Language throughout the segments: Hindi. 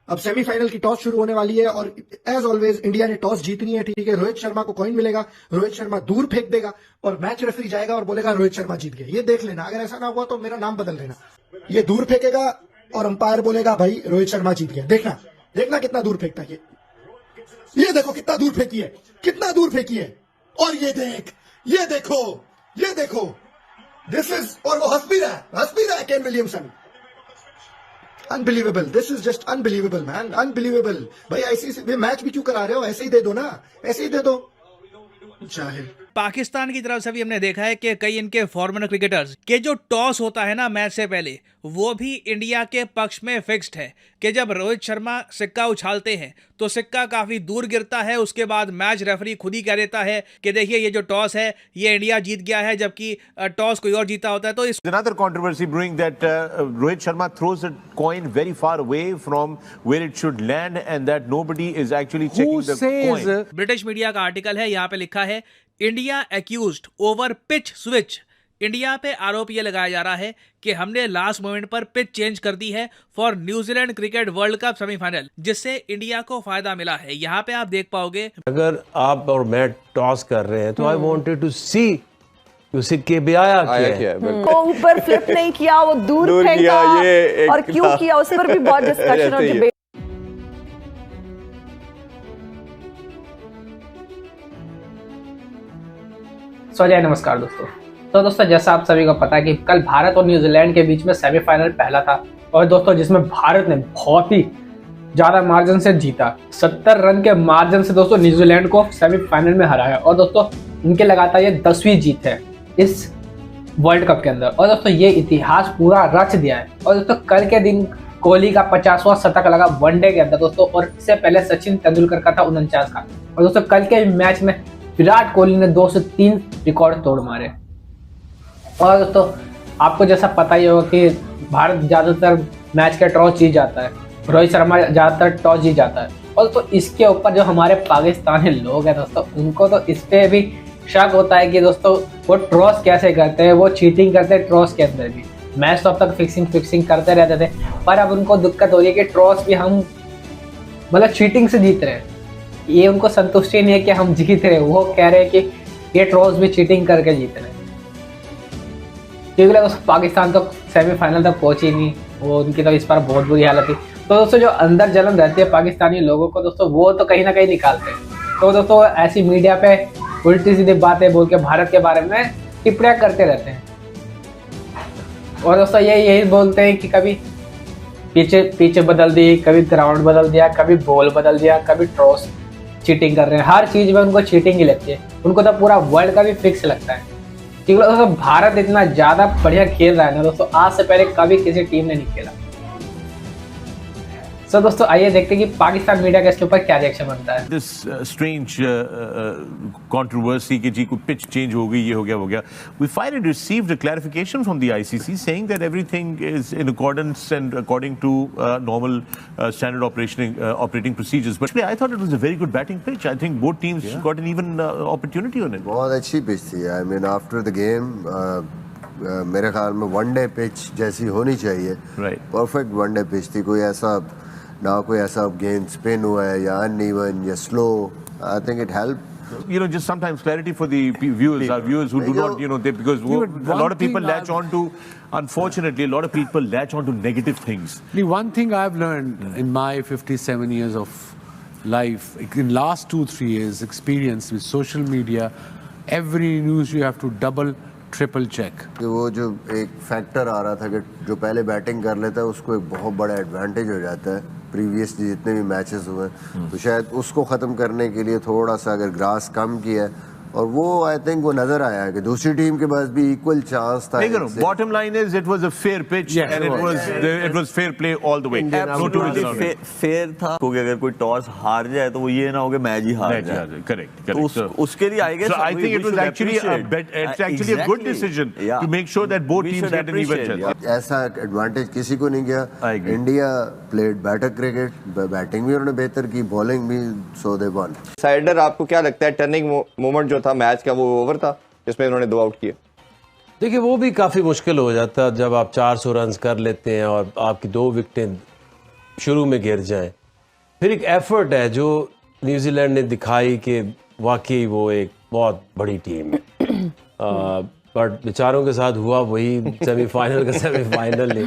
अब सेमीफाइनल की टॉस शुरू होने वाली है और एज ऑलवेज इंडिया ने टॉस जीतनी है, ठीक है। रोहित शर्मा को कॉइन मिलेगा, रोहित शर्मा दूर फेंक देगा और मैच रेफरी जाएगा और बोलेगा रोहित शर्मा जीत गया। ये देख लेना, अगर ऐसा ना हुआ तो मेरा नाम बदल देना। ये दूर फेंकेगा और अंपायर बोलेगा भाई रोहित शर्मा जीत गया। देखना देखना कितना दूर फेंकता है ये देखो कितना दूर फेंकी है, कितना दूर फेंकी है। और ये देखो दिस इज, और वो हंस भी रहा है Kane Williamson. Unbelievable, this is just unbelievable man, unbelievable. भाई ऐसे मैच भी क्यों करा रहे हो, ऐसे ही दे दो ना, ऐसे ही दे दो। जाहिल। पाकिस्तान की तरफ से भी हमने देखा है कि कई इनके फॉरेनर क्रिकेटर्स के जो टॉस होता है ना मैच से पहले, वो भी इंडिया के पक्ष में फिक्स्ड है कि जब रोहित शर्मा सिक्का उछालते हैं तो सिक्का काफी दूर गिरता है। उसके बाद मैच रेफरी खुद ही कह देता है कि देखिए ये जो टॉस है ये इंडिया जीत गया है, जबकि टॉस कोई और जीता होता है। तो इस Another controversy brewing that Rohit Sharma throws a coin very far away from where it should land and that nobody is actually checking the coin. British media का आर्टिकल है, यहाँ पे लिखा है India accused over pitch switch. India पे आरोप ये लगाया जा रहा है कि हमने लास्ट मोमेंट पर पिच चेंज कर दी है for New Zealand cricket world cup semifinal, जिससे इंडिया को फायदा मिला है। यहाँ पे आप देख पाओगे अगर आप और मैं टॉस कर रहे हैं तो आई वांटेड टू सी सिक्के भी आया क्या है। वो ऊपर फ्लिप नहीं किया, वो दूर फेंका और क्यों किया उस पर भी बहुत डिस्कशन और डिबेट। जय नमस्कार दोस्तों। तो दोस्तों जैसा आप सभी को पता है कि कल भारत और न्यूजीलैंड के बीच में सेमीफाइनल पहला था और दोस्तों जिसमें भारत ने बहुत ही ज्यादा मार्जिन से जीता। 70 रन के मार्जिन से दोस्तों न्यूजीलैंड को सेमीफाइनल में हराया और दोस्तों इनके लगातार ये 10वीं जीत है इस वर्ल्ड कप के अंदर। और दोस्तों ये इतिहास पूरा रच दिया है। और दोस्तों कल के दिन कोहली का 50वां शतक लगा वनडे के अंदर दोस्तों, और इससे पहले सचिन तेंदुलकर का था 49 का। और दोस्तों कल के मैच में विराट कोहली ने 2 से 3 रिकॉर्ड तोड़ मारे। और दोस्तों आपको जैसा पता ही होगा कि भारत ज्यादातर मैच का टॉस जीत जाता है, रोहित शर्मा ज्यादातर टॉस जीत जाता है। और तो इसके ऊपर जो हमारे पाकिस्तानी लोग हैं दोस्तों, उनको तो इस पे भी शक होता है कि दोस्तों वो टॉस कैसे करते हैं, वो चीटिंग करते हैं टॉस के अंदर भी। मैच तो अब तक फिक्सिंग करते रहते थे, पर अब उनको दिक्कत हो रही है कि टॉस भी हम मतलब चीटिंग से जीत रहे हैं। ये उनको संतुष्टि नहीं है कि हम जीत रहे हैं, वो कह रहे हैं कि ये टॉस भी चीटिंग करके जीत रहे हैं। क्योंकि दोस्तों पाकिस्तान तो सेमीफाइनल तक पहुंची नहीं, वो उनकी तो इस बार बहुत बुरी हालत थी। तो दोस्तों जो अंदर जलन रहती है पाकिस्तानी लोगों को दोस्तों, वो तो कहीं ना कहीं निकालते हैं। तो दोस्तों ऐसी मीडिया पे उल्टी सीधी बातें बोल के भारत के बारे में टिप्पणियां करते रहते हैं। और दोस्तों यही बोलते हैं कि कभी पीछे बदल दी, कभी ग्राउंड बदल दिया, कभी बॉल बदल दिया, कभी टॉस चीटिंग कर रहे हैं। हर चीज में उनको चीटिंग ही लगती है। उनको तो पूरा वर्ल्ड का भी फिक्स लगता है। क्योंकि दोस्तों भारत इतना ज्यादा बढ़िया खेल रहा है ना दोस्तों, आज से पहले कभी किसी टीम ने नहीं खेला। सो दोस्तों आइए देखते हैं कि पाकिस्तान मीडिया का इसके ऊपर क्या रिएक्शन बनता है। This strange controversy कि जी कोई pitch change हो गई, ये हो गया। We finally received a clarification from the ICC saying that everything is in accordance and according to normal standard operating procedures. But I thought it was a very good batting pitch. I think both teams got an even opportunity on it. बहुत अच्छी pitch थी। I mean after the game मेरे ख्याल में वनडे पिच जैसी होनी चाहिए। परफेक्ट वनडे पिच थी। कोई ऐसा गेंद स्पिन हुआ है या अनइवन या slow. I think it help. You know, just sometimes clarity for the viewers, our viewers who do not, you know, because a lot of people latch on to, unfortunately, a lot of people latch on to negative things. The one thing I've learned in my 57 years of life, in last 2-3 years experience with social media, every news you have to triple check. वो जो एक फैक्टर आ रहा था कि जो पहले बैटिंग कर लेता है उसको एक बहुत बड़ा एडवांटेज हो जाता है प्रीवियस जितने भी मैचेस हुए, तो शायद उसको ख़त्म करने के लिए थोड़ा सा अगर ग्रास कम किया है, और वो आई थिंक वो नजर आया है कि दूसरी टीम के पास भी इक्वल चांस था। Bottom line is it was a fair pitch and it was fair play all the way. Fair था क्योंकि अगर कोई टॉस हार जाए तो वो ये ना हो कि मैच ही हार जाए। करेक्ट। उसके लिए I guess I think it was actually a good decision to make sure that both teams had an even chance. ऐसा एडवांटेज किसी को नहीं गया। India played better cricket, batting भी उन्होंने बेहतर की, बॉलिंग भी, सो दे वन। साइडर आपको क्या लगता है टर्निंग मोमेंट जो था मैच का, वो ओवर था जिसमें उन्होंने 2 आउट किए? देखिए वो भी काफ़ी मुश्किल हो जाता है जब आप 400 रन कर लेते हैं और आपकी 2 विकेटें शुरू में गिर जाएं। फिर एक एफर्ट है जो न्यूजीलैंड ने दिखाई कि वाकई वो एक बहुत बड़ी टीम है, बट बेचारों के साथ हुआ वही सेमीफाइनल का सेमीफाइनल ही।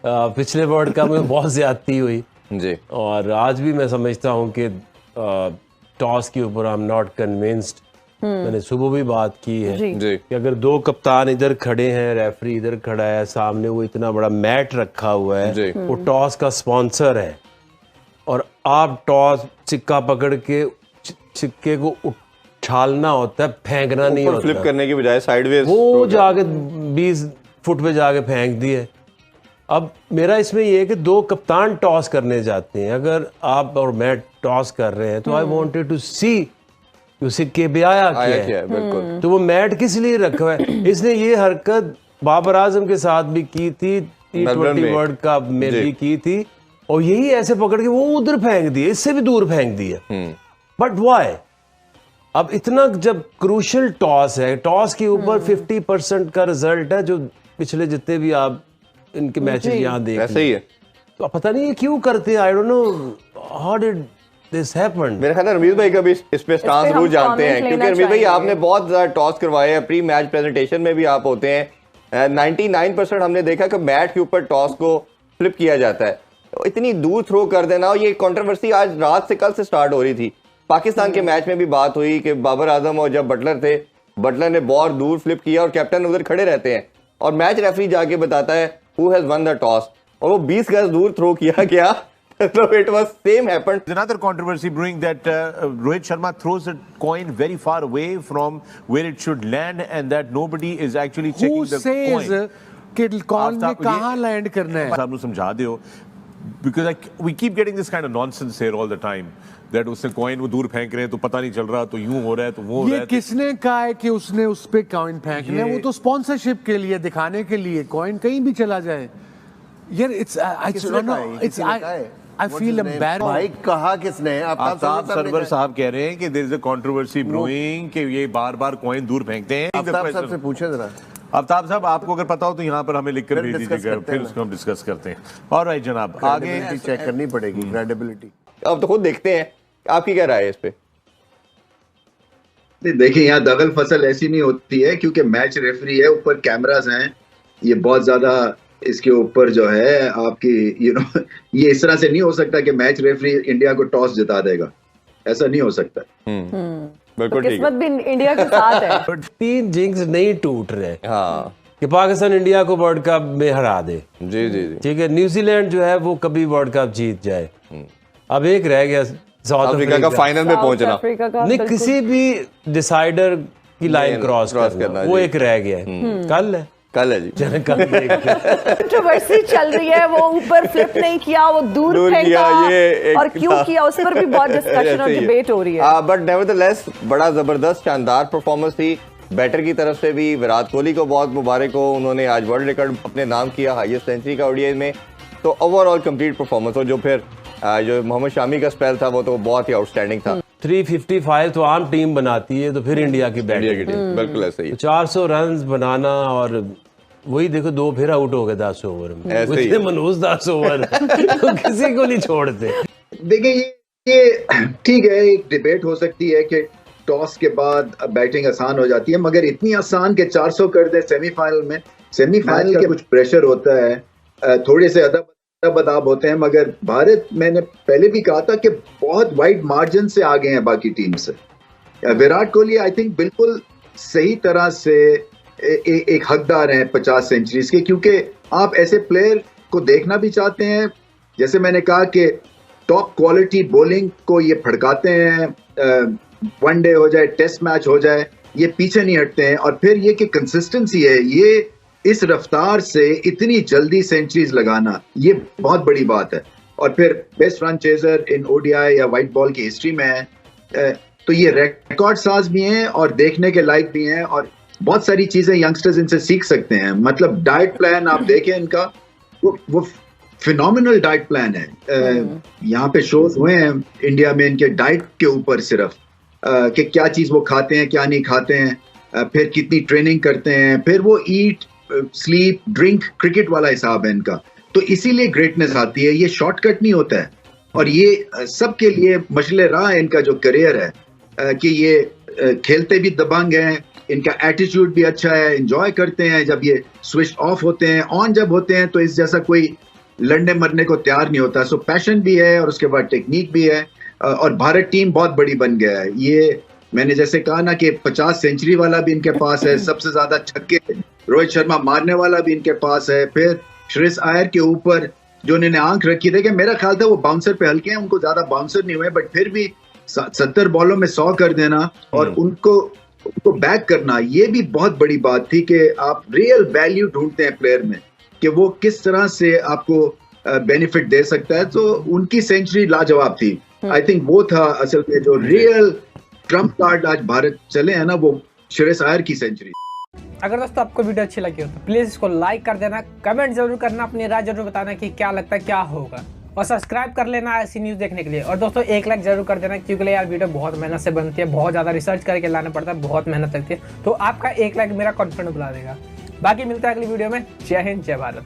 पिछले वर्ल्ड कप में बहुत ज़्यादती हुई जी, और आज भी मैं समझता हूँ कि टॉस के ऊपर आई एम नॉट कन्विंस्ड। मैंने सुबह भी बात की है जी, कि अगर दो कप्तान इधर खड़े हैं, रेफरी इधर खड़ा है, सामने वो इतना बड़ा मैट रखा हुआ है, वो टॉस का स्पॉन्सर है, और आप टॉस सिक्का पकड़ के सिक्के को उछालना होता है, फेंकना नहीं होता। फ्लिप करने की बजाय साइडवेज वो जाके 20 फुट पे जाके फेंक दिए। अब मेरा इसमें ये है कि दो कप्तान टॉस करने जाते हैं, अगर आप और मैं टॉस कर रहे हैं तो आई वांटेड टू सी सिक्के पे आया क्या है। बिल्कुल। तो वो मैट किस लिए रखा हुआ है? इसने ये हरकत बाबर आजम के साथ भी की थी, T20 वर्ल्ड कप में भी की थी, और यही ऐसे पकड़ के वो उधर फेंक दिए, इससे भी दूर फेंक दिया। But why? अब इतना जब क्रूशियल टॉस है, टॉस के ऊपर 50% का रिजल्ट है, जो पिछले जितने भी आप इनके मैचेस यहाँ देख ऐसे ही है। तो पता नहीं ये क्यों करते हैं, I don't know how did this happen. मेरे ख्याल में रमीज भाई का भी इस पे स्टांस जरूर जानते हैं, क्योंकि रमीज भाई आपने बहुत ज्यादा टॉस करवाए हैं, प्री मैच प्रेजेंटेशन में भी आप होते हैं। 99% हमने देखा कि मैट के ऊपर टॉस को फ्लिप किया जाता है, इतनी दूर थ्रो कर देना। और ये कंट्रोवर्सी आज रात से कल से स्टार्ट हो रही थी। पाकिस्तान के मैच में भी बात हुई कि बाबर आजम और जब बटलर थे, बटलर ने बहुत दूर फ्लिप किया और कैप्टन उधर खड़े रहते हैं, और मैच रेफरी जाके बताता है who has one the toss, और वो 20 गज दूर थ्रो किया गया। So it was same happened. There's another controversy brewing that Rohit Sharma throws the coin very far away from where it should land, and that nobody is actually checking Who the says coin. कि कॉइन में कहाँ लैंड करना है? साहब समझा दो, because we keep getting this kind of nonsense here all the time that उसने कॉइन वो दूर फेंक रहे हैं तो पता नहीं चल रहा, तो यूं हो रहा है तो वो हो रहा ये है। किसने कहा है कि उसने उस पे कॉइन फेंकना है? वो तो स्पॉन्सरशिप के लिए, दिखाने के लिए, कॉइन कहीं भी चला जाए। यार I feel embarrassed. भाई कहा किसने? आफ्ताब सरवर साहब कह रहे हैं कि there is a controversy brewing कि ये बार-बार कॉइन दूर फेंकते हैं। आफ्ताब साहब से पूछे जरा। आफ्ताब साहब, आपको अगर पता हो तो यहाँ पर हमें लिखकर भेज दीजिएगा, फिर उसको हम डिस्कस करते हैं। ऑलराइट जनाब, आगे चेक करनी पड़ेगी क्रेडिबिलिटी। अब तो खुद देखते हैं, आपकी क्या राय है इस पे? देखिए, यहाँ दगल फसल ऐसी नहीं होती है, क्योंकि मैच रेफरी है, ऊपर कैमरास हैं, ये बहुत ज्यादा इसके ऊपर जो है आपकी ये इस तरह से नहीं हो सकता कि मैच रेफरी इंडिया को टॉस जिता देगा, ऐसा नहीं हो सकता। बिल्कुल ठीक है। किस्मत भी इंडिया के साथ है। 3 जिंक्स नहीं टूट रहे हाँ, कि पाकिस्तान इंडिया को वर्ल्ड कप में हरा दे। जी जी जी, ठीक है, न्यूजीलैंड जो है वो कभी वर्ल्ड कप जीत जाए। अब एक रह गया साउथ अफ्रीका का फाइनल में पहुंचना, नहीं किसी भी डिसाइडर की लाइन क्रॉस करना, वो एक रह गया है। कल है जी, कंट्रोवर्सी चल रही है, वो ऊपर फ्लिप नहीं किया, वो दूर फेंका, और क्यों किया उस पर भी बहुत डिस्कशन और डिबेट हो रही है। बट नेवरदलेस बड़ा जबरदस्त शानदार परफॉर्मेंस थी बैटर की तरफ से भी। विराट कोहली को बहुत मुबारक हो, उन्होंने आज वर्ल्ड रिकॉर्ड अपने नाम किया, हाईएस्ट सेंचुरी का ओडीआई में। तो ओवरऑल कंप्लीट परफॉर्मेंस, और जो फिर जो मोहम्मद शामी का स्पेल था वो तो बहुत ही आउटस्टैंडिंग था। 355 तो आम टीम बनाती है, तो फिर इंडिया की बैटिंग बिल्कुल ऐसे ही 400 रन बनाना, और वही देखो 2 फिर आउट हो गए 10 ओवर में। मनोज 10 ओवर तो किसी को नहीं छोड़ते। देखिए, ये ठीक है, एक डिबेट हो सकती है कि टॉस के बाद बैटिंग आसान हो जाती है, मगर इतनी आसान के 400 कर दे सेमीफाइनल में। सेमीफाइनल का कुछ प्रेशर होता है, थोड़े से अदब होते हैं, मगर भारत, मैंने पहले भी कहा था कि बहुत वाइड मार्जिन से आगे हैं बाकी टीम से। विराट कोहली आई थिंक बिल्कुल सही तरह से एक हकदार हैं 50 सेंचुरीज के, क्योंकि आप ऐसे प्लेयर को देखना भी चाहते हैं। जैसे मैंने कहा कि टॉप क्वालिटी बॉलिंग को ये फड़काते हैं, वनडे हो जाए, टेस्ट मैच हो जाए, ये पीछे नहीं हटते हैं। और फिर ये कि कंसिस्टेंसी है, ये इस रफ्तार से इतनी जल्दी सेंचुरीज लगाना, ये बहुत बड़ी बात है। और फिर best run chaser in ODI या व्हाइट बॉल की हिस्ट्री में है, तो ये रिकॉर्ड साज भी हैं और देखने के लायक भी हैं, और बहुत सारी चीजें यंगस्टर्स इनसे सीख सकते हैं। मतलब डाइट प्लान आप देखें इनका, वो फिनोमिनल डाइट प्लान है। यहाँ पे शोज हुए हैं इंडिया में इनके डाइट के ऊपर सिर्फ, कि क्या चीज वो खाते हैं, क्या नहीं खाते हैं, फिर कितनी ट्रेनिंग करते हैं, फिर वो ईट स्लीप ड्रिंक क्रिकेट वाला हिसाब है इनका। तो इसीलिए ग्रेटनेस आती है। ये शॉर्टकट नहीं होता है, और ये सबके लिए मशले रहा है इनका जो करियर है कि ये खेलते भी दबंग हैं, इनका एटीट्यूड भी अच्छा है, एंजॉय करते हैं जब ये स्विच ऑफ होते हैं, ऑन जब होते हैं तो इस जैसा कोई लड़ने मरने को तैयार नहीं होता। सो पैशन भी है और उसके बाद टेक्निक भी है, और भारत टीम बहुत बड़ी बन गया है। ये मैंने जैसे कहा ना कि 50 सेंचुरी वाला भी इनके पास है, सबसे ज्यादा छक्के रोहित शर्मा मारने वाला भी इनके पास है। फिर श्रेयस अय्यर के ऊपर जो उन्होंने आंख रखी थी कि मेरा ख्याल था वो बाउंसर पे हल्के हैं, उनको ज्यादा बाउंसर नहीं हुए, बट फिर भी 70 बॉलों में 100 कर देना और उनको बैक करना, ये भी बहुत बड़ी बात थी कि आप रियल वैल्यू ढूंढते हैं प्लेयर में कि वो किस तरह से आपको बेनिफिट दे सकता है। तो उनकी सेंचुरी लाजवाब थी। आई थिंक वो था असल में जो रियल ट्रम्प कार्ड आज भारत चले हैं ना, वो श्रेयस अय्यर की सेंचुरी। अगर दोस्तों आपको वीडियो अच्छी लगी हो तो प्लीज इसको लाइक कर देना, कमेंट जरूर करना, अपनी राय जरूर बताना कि क्या लगता है क्या होगा, और सब्सक्राइब कर लेना ऐसी न्यूज़ देखने के लिए। और दोस्तों 1 लाइक जरूर कर देना, क्योंकि यार वीडियो बहुत मेहनत से बनती है, बहुत ज़्यादा रिसर्च करके लाना पड़ता है, बहुत मेहनत लगती है। तो आपका 1 लाइक मेरा कॉन्फिडेंस बढ़ा देगा। बाकी मिलता है अगली वीडियो में। जय हिंद, जय भारत।